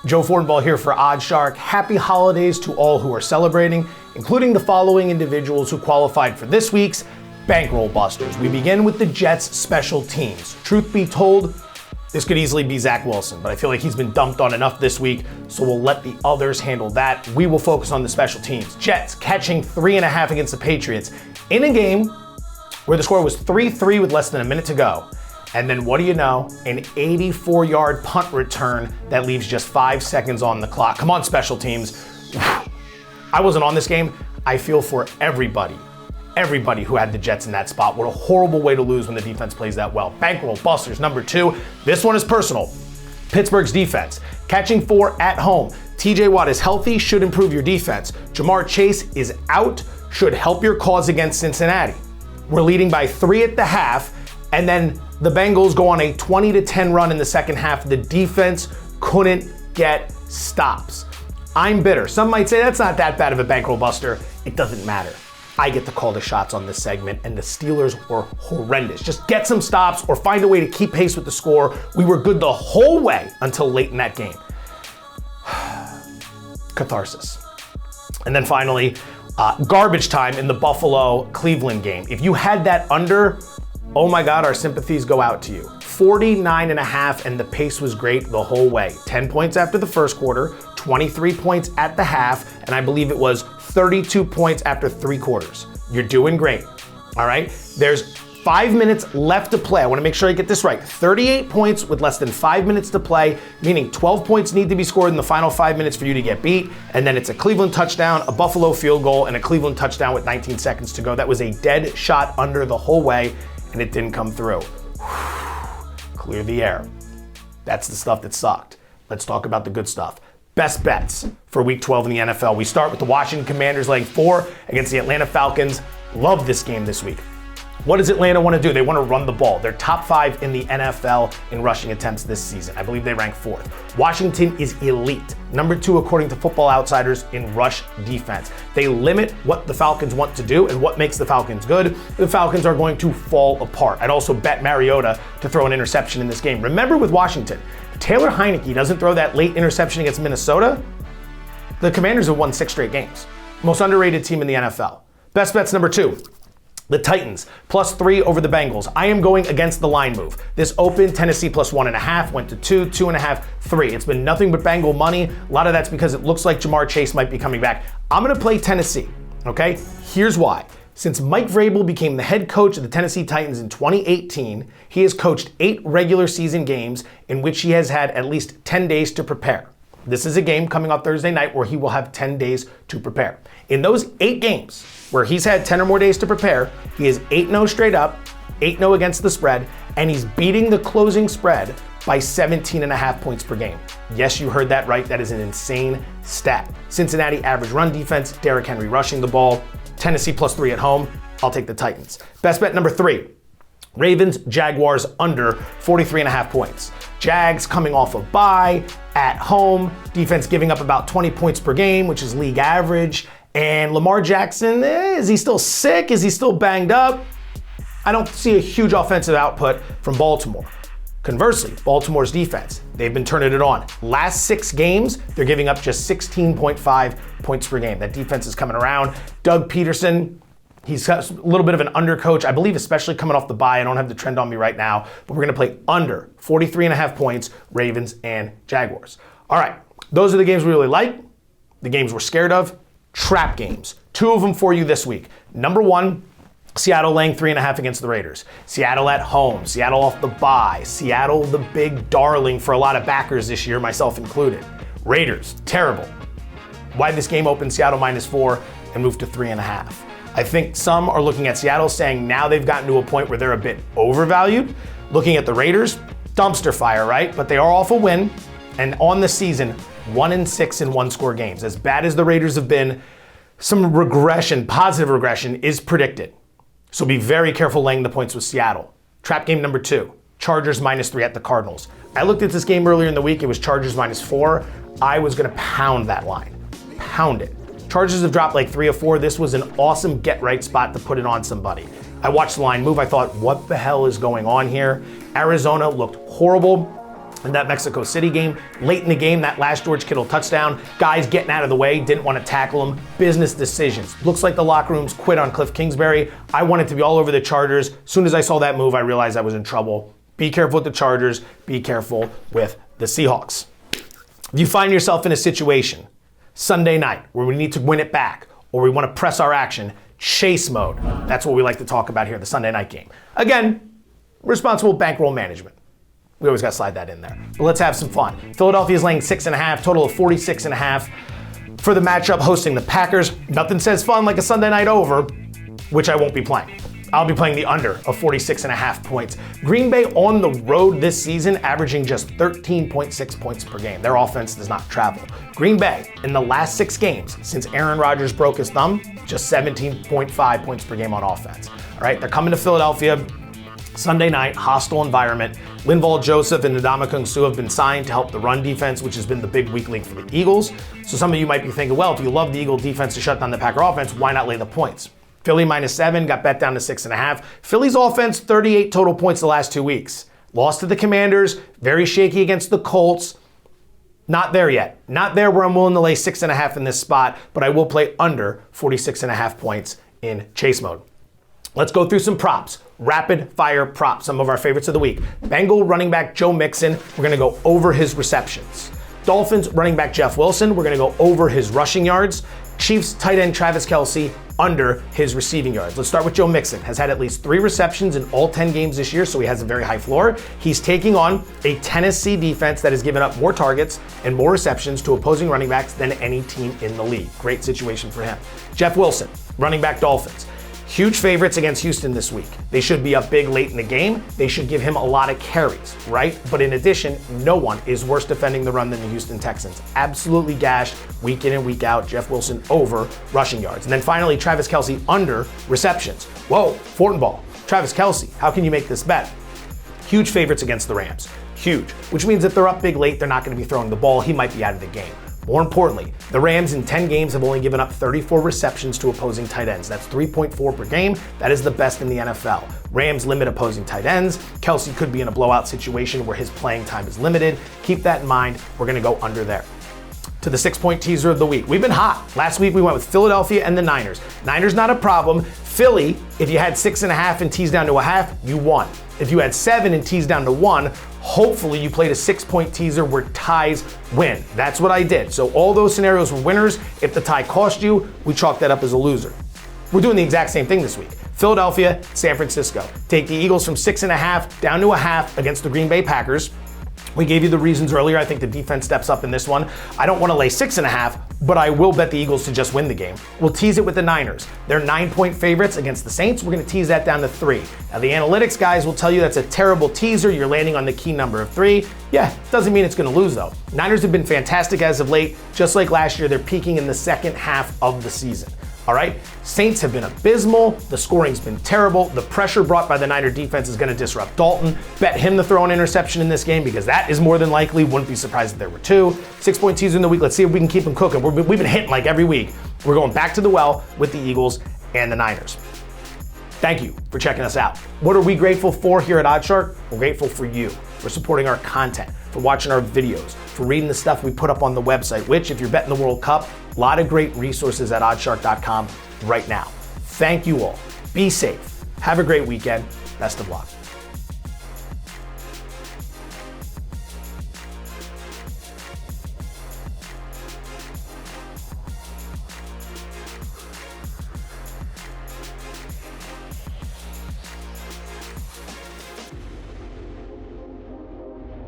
Joe Fortenbaugh here for OddsShark. Happy holidays to all who are celebrating, including the following individuals who qualified for this week's Bankroll Busters. We begin with the Jets special teams. Truth be told, this could easily be Zach Wilson, but I feel like he's been dumped on enough this week, so we'll let the others handle that. We will focus on the special teams. Jets catching 3.5 against the Patriots in a game where the score was 3-3 with less than a minute to go. And then what do you know? An 84-yard punt return that leaves just 5 seconds on the clock. Come on, special teams. I wasn't on this game. I feel for everybody who had the Jets in that spot. What a horrible way to lose when the defense plays that well. Bankroll Busters number 2. This one is personal. Pittsburgh's defense. Catching 4 at home. TJ Watt is healthy, should improve your defense. Jamar Chase is out, should help your cause against Cincinnati. We're leading by 3 at the half, and then the Bengals go on a 20-10 run in the second half. The defense couldn't get stops. I'm bitter. Some might say that's not that bad of a bankroll buster. It doesn't matter. I get to call the shots on this segment, and the Steelers were horrendous. Just get some stops or find a way to keep pace with the score. We were good the whole way until late in that game. Catharsis. And then finally, garbage time in the Buffalo-Cleveland game. If you had that under, oh my God, our sympathies go out to you. 49.5, and the pace was great the whole way. 10 points after the first quarter, 23 points at the half, and I believe it was 32 points after 3 quarters. You're doing great, all right? There's 5 minutes left to play. I wanna make sure I get this right. 38 points with less than 5 minutes to play, meaning 12 points need to be scored in the final 5 minutes for you to get beat, and then it's a Cleveland touchdown, a Buffalo field goal, and a Cleveland touchdown with 19 seconds to go. That was a dead shot under the whole way, and it didn't come through. Clear the air. That's the stuff that sucked. Let's talk about the good stuff. Best bets for Week 12 in the NFL. We start with the Washington Commanders laying 4 against the Atlanta Falcons. Love this game this week. What does Atlanta want to do? They want to run the ball. They're top 5 in the NFL in rushing attempts this season. I believe they rank 4th. Washington is elite. Number 2, according to Football Outsiders, in rush defense. They limit what the Falcons want to do and what makes the Falcons good. The Falcons are going to fall apart. I'd also bet Mariota to throw an interception in this game. Remember with Washington, if Taylor Heineke doesn't throw that late interception against Minnesota, the Commanders have won 6 straight games. Most underrated team in the NFL. Best bets number 2. The Titans, +3 over the Bengals. I am going against the line move. This opened Tennessee +1.5, went to 2, 2.5, 3. It's been nothing but Bengal money. A lot of that's because it looks like Jamar Chase might be coming back. I'm gonna play Tennessee, okay? Here's why. Since Mike Vrabel became the head coach of the Tennessee Titans in 2018, he has coached 8 regular season games in which he has had at least 10 days to prepare. This is a game coming up Thursday night where he will have 10 days to prepare. In those 8 games where he's had 10 or more days to prepare, he is 8-0 straight up, 8-0 against the spread, and he's beating the closing spread by 17.5 points per game. Yes, you heard that right. That is an insane stat. Cincinnati average run defense, Derrick Henry rushing the ball, Tennessee +3 at home. I'll take the Titans. Best bet number 3. Ravens, Jaguars under 43.5 points. Jags coming off a bye at home. Defense giving up about 20 points per game, which is league average. And Lamar Jackson, is he still sick? Is he still banged up? I don't see a huge offensive output from Baltimore. Conversely, Baltimore's defense, they've been turning it on. Last 6 games, they're giving up just 16.5 points per game. That defense is coming around. Doug Peterson, he's got a little bit of an undercoach, I believe, especially coming off the bye. I don't have the trend on me right now, but we're going to play under 43.5 points, Ravens and Jaguars. All right, those are the games we really like. The games we're scared of. Trap games. 2 of them for you this week. Number 1, Seattle laying 3.5 against the Raiders. Seattle at home. Seattle off the bye. Seattle the big darling for a lot of backers this year, myself included. Raiders, terrible. Why this game opened Seattle -4 and moved to 3.5. I think some are looking at Seattle saying now they've gotten to a point where they're a bit overvalued. Looking at the Raiders, dumpster fire, right? But they are off a win, and on the season, 1-6 in 1-score games. As bad as the Raiders have been, some regression, positive regression, is predicted. So be very careful laying the points with Seattle. Trap game number 2, Chargers -3 at the Cardinals. I looked at this game earlier in the week. It was Chargers -4. I was going to pound that line. Pound it. Chargers have dropped like 3 or 4. This was an awesome get-right spot to put it on somebody. I watched the line move. I thought, what the hell is going on here? Arizona looked horrible. in that Mexico City game. Late in the game, that last George Kittle touchdown, guys getting out of the way, didn't want to tackle him. Business decisions. Looks like the locker rooms quit on Cliff Kingsbury. I wanted to be all over the Chargers. As soon as I saw that move, I realized I was in trouble. Be careful with the Chargers. Be careful with the Seahawks. If you find yourself in a situation Sunday night where we need to win it back or we want to press our action, chase mode. That's what we like to talk about here, the Sunday night game. Again, responsible bankroll management. We always got to slide that in there. But let's have some fun. Philadelphia's laying 6.5, total of 46.5 for the matchup hosting the Packers. Nothing says fun like a Sunday night over, which I won't be playing. I'll be playing the under of 46.5 points. Green Bay on the road this season, averaging just 13.6 points per game. Their offense does not travel. Green Bay, in the last 6 games since Aaron Rodgers broke his thumb, just 17.5 points per game on offense. All right, they're coming to Philadelphia Sunday night, hostile environment. Linval Joseph and Ndamukong Suh have been signed to help the run defense, which has been the big weak link for the Eagles. So some of you might be thinking, well, if you love the Eagle defense to shut down the Packer offense, why not lay the points? Philly -7, got bet down to 6.5. Philly's offense, 38 total points the last 2 weeks. Lost to the Commanders, very shaky against the Colts. Not there yet. Not there where I'm willing to lay 6.5 in this spot, but I will play under 46.5 points in chase mode. Let's go through some props. Rapid fire props, some of our favorites of the week. Bengal running back Joe Mixon, we're gonna go over his receptions. Dolphins running back Jeff Wilson, we're gonna go over his rushing yards. Chiefs tight end Travis Kelce, under his receiving yards. Let's start with Joe Mixon. Has had at least 3 receptions in all 10 games this year, so he has a very high floor. He's taking on a Tennessee defense that has given up more targets and more receptions to opposing running backs than any team in the league. Great situation for him. Jeff Wilson, running back Dolphins. Huge favorites against Houston this week. They should be up big late in the game. They should give him a lot of carries, right? But in addition, no one is worse defending the run than the Houston Texans. Absolutely gashed week in and week out. Jeff Wilson over rushing yards. And then finally, Travis Kelce under receptions. Whoa, Fortenbaugh, Travis Kelce, how can you make this bet? Huge favorites against the Rams. Huge, which means if they're up big late, they're not going to be throwing the ball. He might be out of the game. More importantly, the Rams in 10 games have only given up 34 receptions to opposing tight ends. That's 3.4 per game. That is the best in the NFL. Rams limit opposing tight ends. Kelce could be in a blowout situation where his playing time is limited. Keep that in mind. We're going to go under there. To the 6-point teaser of the week. We've been hot. Last week we went with Philadelphia and the Niners. Niners not a problem. Philly, if you had 6.5 and teased down to a half, you won. If you had 7 and teased down to 1, hopefully you played a 6-point teaser where ties win. That's what I did. So all those scenarios were winners. If the tie cost you, we chalked that up as a loser. We're doing the exact same thing this week. Philadelphia, San Francisco. Take the Eagles from 6.5 down to a half against the Green Bay Packers. We gave you the reasons earlier. I think the defense steps up in this one. I don't want to lay 6.5, but I will bet the Eagles to just win the game. We'll tease it with the Niners. They're 9-point favorites against the Saints. We're going to tease that down to 3. Now, the analytics guys will tell you that's a terrible teaser. You're landing on the key number of 3. Yeah, doesn't mean it's going to lose, though. Niners have been fantastic as of late. Just like last year, they're peaking in the second half of the season. All right, Saints have been abysmal. The scoring's been terrible. The pressure brought by the Niner defense is going to disrupt Dalton. Bet him to throw an interception in this game because that is more than likely. Wouldn't be surprised if there were 2. 6-point teaser in the week. Let's see if we can keep them cooking. We've been hitting like every week. We're going back to the well with the Eagles and the Niners. Thank you for checking us out. What are we grateful for here at OddsShark? We're grateful for you, for supporting our content, for watching our videos, for reading the stuff we put up on the website, which, if you're betting the World Cup, a lot of great resources at oddshark.com right now. Thank you all. Be safe. Have a great weekend. Best of luck.